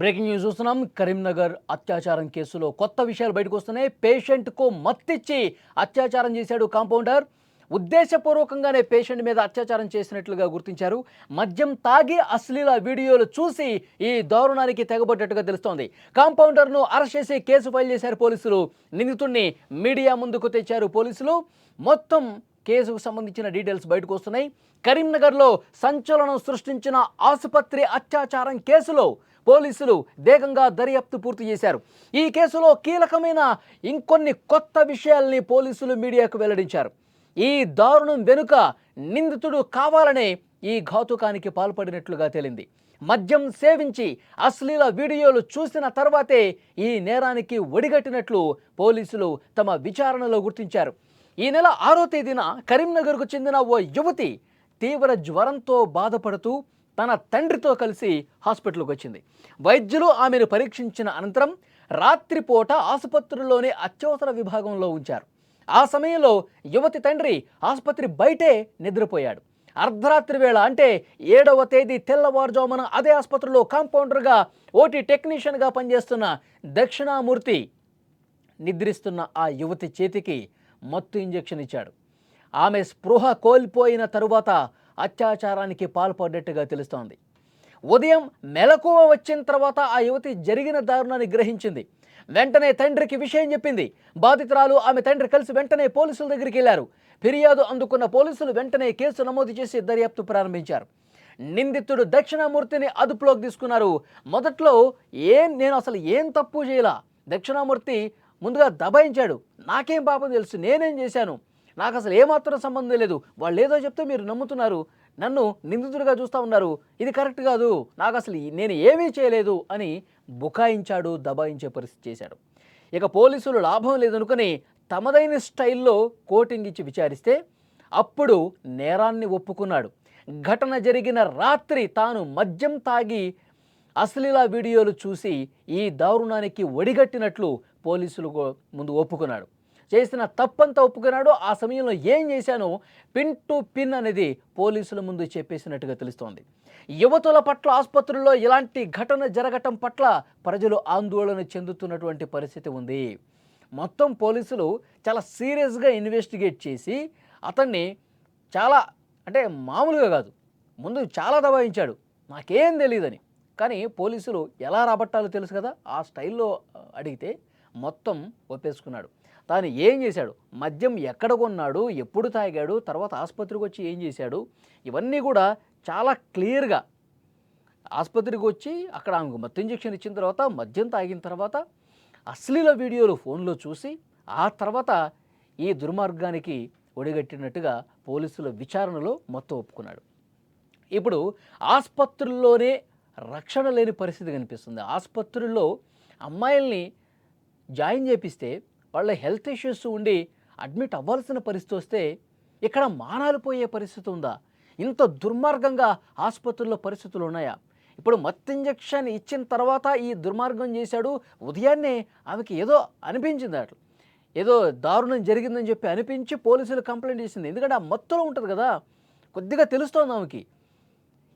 Breaking news చూస్తున్నాం. కరీంనగర్ అత్యాచారం కేసులో కొత్త విషయాలు బయటకు వస్తున్నాయి. పేషెంట్కు మత్తిచ్చి అత్యాచారం చేశాడు కాంపౌండర్. ఉద్దేశపూర్వకంగానే పేషెంట్ మీద అత్యాచారం చేసినట్లుగా గుర్తించారు. మద్యం తాగి అశ్లీల వీడియోలు చూసి ఈ దారుణానికి తెగబడ్డట్టుగా తెలుస్తోంది. కాంపౌండర్ను అరెస్ట్ చేసి కేసు ఫైల్ చేశారు పోలీసులు. నిందితుడిని మీడియా ముందుకు తెచ్చారు పోలీసులు. మొత్తం కేసుకు సంబంధించిన డీటెయిల్స్ బయటకు వస్తున్నాయి. కరీంనగర్లో సంచలనం సృష్టించిన ఆసుపత్రి అత్యాచారం కేసులో పోలీసులు వేగంగా దర్యాప్తు పూర్తి చేశారు. ఈ కేసులో కీలకమైన ఇంకొన్ని కొత్త విషయాల్ని పోలీసులు మీడియాకు వెల్లడించారు. ఈ దారుణం వెనుక నిందితుడు కావాలనే ఈ ఘాతుకానికి పాల్పడినట్లుగా తేలింది. మద్యం సేవించి అశ్లీల వీడియోలు చూసిన తర్వాతే ఈ నేరానికి ఒడిగట్టినట్లు పోలీసులు తమ విచారణలో గుర్తించారు. ఈ నెల 6వ తేదీన కరీంనగర్కు చెందిన ఓ యువతి తీవ్ర జ్వరంతో బాధపడుతూ తన తండ్రితో కలిసి హాస్పిటల్కి వచ్చింది. వైద్యులు ఆమెను పరీక్షించిన అనంతరం రాత్రిపూట ఆసుపత్రిలోని అత్యవసర విభాగంలో ఉంచారు. ఆ సమయంలో యువతి తండ్రి ఆసుపత్రి బయటే నిద్రపోయాడు. అర్ధరాత్రి వేళ అంటే 7వ తేదీ తెల్లవారుజామున అదే ఆసుపత్రిలో కాంపౌండర్గా ఓటీ టెక్నీషియన్గా పనిచేస్తున్న దక్షిణామూర్తి నిద్రిస్తున్న ఆ యువతి చేతికి మత్తు ఇంజెక్షన్ ఇచ్చాడు. ఆమె స్పృహ కోల్పోయిన తరువాత అత్యాచారానికి పాల్పడ్డట్టుగా తెలుస్తోంది. ఉదయం మెలకువ వచ్చిన తర్వాత ఆ యువతి జరిగిన దారుణాన్ని గ్రహించింది. వెంటనే తండ్రికి విషయం చెప్పింది. బాధితురాలు ఆమె తండ్రి కలిసి వెంటనే పోలీసుల దగ్గరికి వెళ్లారు. ఫిర్యాదు అందుకున్న పోలీసులు వెంటనే కేసు నమోదు చేసి దర్యాప్తు ప్రారంభించారు. నిందితుడు దక్షిణామూర్తిని అదుపులోకి తీసుకున్నారు. మొదట్లో నేను అసలు ఏం తప్పు చేయలా, దక్షిణామూర్తి ముందుగా దబాయించాడు. నాకేం పాపం తెలుసు, నేనేం చేశాను, నాకు అసలు ఏమాత్రం సంబంధం లేదు, వాళ్ళు ఏదో చెప్తే మీరు నమ్ముతున్నారు, నన్ను నిందితుడిగా చూస్తూ ఉన్నారు, ఇది కరెక్ట్ కాదు, నాకు అసలు నేను ఏమీ చేయలేదు అని బుకాయించాడు, దబాయించే పరిస్థితి చేశాడు. ఇక పోలీసులు లాభం లేదనుకుని తమదైన స్టైల్లో కోటింగ్ ఇచ్చి విచారిస్తే అప్పుడు నేరాన్ని ఒప్పుకున్నాడు. ఘటన జరిగిన రాత్రి తాను మద్యం తాగి అశ్లీల వీడియోలు చూసి ఈ దారుణానికి ఒడిగట్టినట్లు పోలీసులు ముందు ఒప్పుకున్నాడు. చేసిన తప్పంతా ఒప్పుకున్నాడు. ఆ సమయంలో ఏం చేశానో పిన్ టు పిన్ అనేది పోలీసుల ముందు చెప్పేసినట్టుగా తెలుస్తోంది. యువతుల పట్ల ఆసుపత్రుల్లో ఇలాంటి ఘటన జరగటం పట్ల ప్రజలు ఆందోళన చెందుతున్నటువంటి పరిస్థితి ఉంది. మొత్తం పోలీసులు చాలా సీరియస్గా ఇన్వెస్టిగేట్ చేసి అతన్ని చాలా అంటే మామూలుగా కాదు, ముందు చాలా దబాయించాడు, నాకేం తెలియదని. కానీ పోలీసులు ఎలా రాబట్టాలో తెలుసు కదా, ఆ స్టైల్లో అడిగితే మొత్తం ఒప్పేసుకున్నాడు. తాను ఏం చేశాడు, మద్యం ఎక్కడ కొన్నాడు, ఎప్పుడు తాగాడు, తర్వాత ఆసుపత్రికి వచ్చి ఏం చేశాడు, ఇవన్నీ కూడా చాలా క్లియర్గా ఆసుపత్రికి వచ్చి అక్కడ ఆమెకు మత్తు ఇంజెక్షన్ ఇచ్చిన తర్వాత మద్యం తాగిన తర్వాత అశ్లీల వీడియోలు ఫోన్లో చూసి ఆ తర్వాత ఈ దుర్మార్గానికి ఒడిగట్టినట్టుగా పోలీసుల విచారణలో మొత్తం ఒప్పుకున్నాడు. ఇప్పుడు ఆసుపత్రుల్లోనే రక్షణ లేని పరిస్థితి కనిపిస్తుంది. ఆసుపత్రుల్లో అమ్మాయిల్ని జాయిన్ చేపిస్తే వాళ్ళ హెల్త్ ఇష్యూస్ ఉండి అడ్మిట్ అవ్వాల్సిన పరిస్థితి వస్తే ఇక్కడ మానాలు పోయే పరిస్థితి ఉందా? ఇంత దుర్మార్గంగా ఆసుపత్రుల్లో పరిస్థితులు ఉన్నాయా? ఇప్పుడు మత్తు ఇంజెక్షన్ ఇచ్చిన తర్వాత ఈ దుర్మార్గం చేశాడు. ఉదయాన్నే ఆమెకి ఏదో అనిపించింది, అట్లా ఏదో దారుణం జరిగిందని చెప్పి అనిపించి పోలీసులు కంప్లైంట్ చేసింది. ఎందుకంటే ఆ మత్తులో ఉంటుంది కదా, కొద్దిగా తెలుస్తోంది ఆమెకి.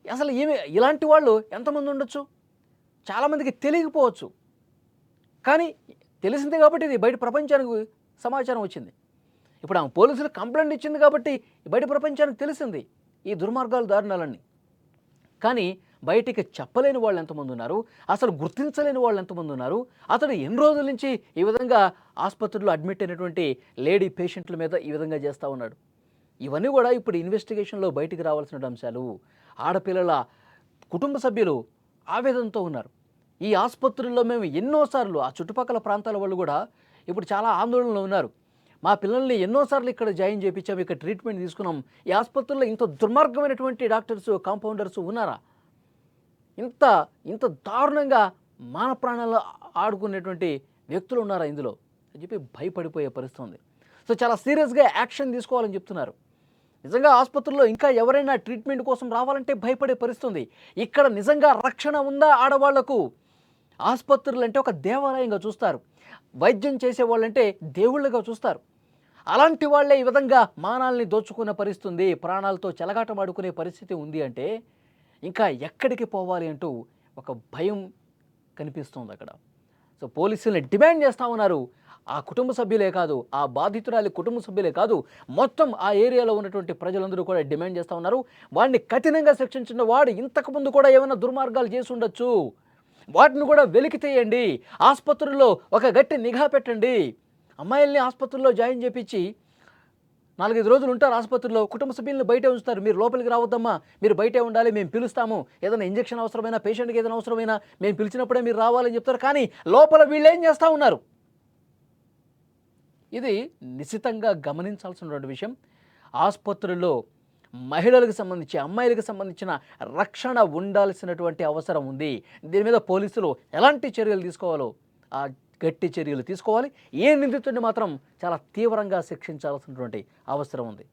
అసలు ఇలాంటి వాళ్ళు ఎంతమంది ఉండొచ్చు? చాలామందికి తెలియకపోవచ్చు, కానీ తెలిసింది కాబట్టి ఇది బయట ప్రపంచానికి సమాచారం వచ్చింది. ఇప్పుడు ఆమె పోలీసులు కంప్లైంట్ ఇచ్చింది కాబట్టి బయట ప్రపంచానికి తెలిసింది ఈ దుర్మార్గాలు, దారుణాలన్నీ. కానీ బయటికి చెప్పలేని వాళ్ళు ఎంతమంది ఉన్నారు, అసలు గుర్తించలేని వాళ్ళు ఎంతమంది ఉన్నారు. అతడు ఎన్ని రోజుల నుంచి ఈ విధంగా ఆసుపత్రిలో అడ్మిట్ అయినటువంటి లేడీ పేషెంట్ల మీద ఈ విధంగా చేస్తూ ఉన్నాడు. ఇవన్నీ కూడా ఇప్పుడు ఇన్వెస్టిగేషన్లో బయటికి రావాల్సిన అంశాలు. ఆడపిల్లల కుటుంబ సభ్యులు ఆవేదనతో ఉన్నారు. ఈ ఆసుపత్రుల్లో మేము ఎన్నోసార్లు, ఆ చుట్టుపక్కల ప్రాంతాల వాళ్ళు కూడా ఇప్పుడు చాలా ఆందోళనలో ఉన్నారు. మా పిల్లల్ని ఎన్నోసార్లు ఇక్కడ జాయిన్ చేయించాము, ఇక్కడ ట్రీట్మెంట్ తీసుకున్నాం, ఈ ఆసుపత్రుల్లో ఇంత దుర్మార్గమైనటువంటి డాక్టర్స్, కాంపౌండర్స్ ఉన్నారా? ఇంత దారుణంగా మాన ప్రాణాలు ఆడుకునేటువంటి వ్యక్తులు ఉన్నారా ఇందులో అని చెప్పి భయపడిపోయే పరిస్థితి ఉంది. సో చాలా సీరియస్గా యాక్షన్ తీసుకోవాలని చెప్తున్నారు. నిజంగా ఆసుపత్రుల్లో ఇంకా ఎవరైనా ట్రీట్మెంట్ కోసం రావాలంటే భయపడే పరిస్థితి ఉంది. ఇక్కడ నిజంగా రక్షణ ఉందా ఆడవాళ్లకు? ఆసుపత్రులు అంటే ఒక దేవాలయంగా చూస్తారు, వైద్యం చేసేవాళ్ళంటే దేవుళ్ళుగా చూస్తారు. అలాంటి వాళ్ళే ఈ విధంగా మానాల్ని దోచుకునే పరిస్థితి ఉంది, ప్రాణాలతో చెలగాటమాడుకునే పరిస్థితి ఉంది అంటే ఇంకా ఎక్కడికి పోవాలి అంటూ ఒక భయం కనిపిస్తుంది అక్కడ. సో పోలీసుల్ని డిమాండ్ చేస్తూ ఉన్నారు. ఆ కుటుంబ సభ్యులే కాదు, ఆ బాధితురాలి కుటుంబ సభ్యులే కాదు, మొత్తం ఆ ఏరియాలో ఉన్నటువంటి ప్రజలందరూ కూడా డిమాండ్ చేస్తూ ఉన్నారు. వాడిని కఠినంగా శిక్షించిన వాడు ఇంతకుముందు కూడా ఏమైనా దుర్మార్గాలు చేసి ఉండొచ్చు, వాటిని కూడా వెలికి తీయండి. ఆసుపత్రుల్లో ఒక గట్టి నిఘా పెట్టండి. అమ్మాయిల్ని ఆసుపత్రుల్లో జాయిన్ చేపించి 4-5 రోజులు ఉంటారు ఆసుపత్రిలో. కుటుంబ సభ్యులను బయటే ఉంచుతారు. మీరు లోపలికి రావద్దమ్మా, మీరు బయటే ఉండాలి, మేము పిలుస్తాము. ఏదైనా ఇంజెక్షన్ అవసరమైనా, పేషెంట్కి ఏదైనా అవసరమైనా మేము పిలిచినప్పుడే మీరు రావాలని చెప్తారు. కానీ లోపల వీళ్ళు ఏం చేస్తూ ఉన్నారు? ఇది నిశితంగా గమనించాల్సినటువంటి విషయం. ఆసుపత్రుల్లో మహిళలకు సంబంధించి, అమ్మాయిలకు సంబంధించిన రక్షణ ఉండాల్సినటువంటి అవసరం ఉంది. దీని మీద పోలీసులు ఎలాంటి చర్యలు తీసుకోవాలో ఆ గట్టి చర్యలు తీసుకోవాలి. ఏ నిందితుడిని మాత్రం చాలా తీవ్రంగా శిక్షించాల్సినటువంటి అవసరం ఉంది.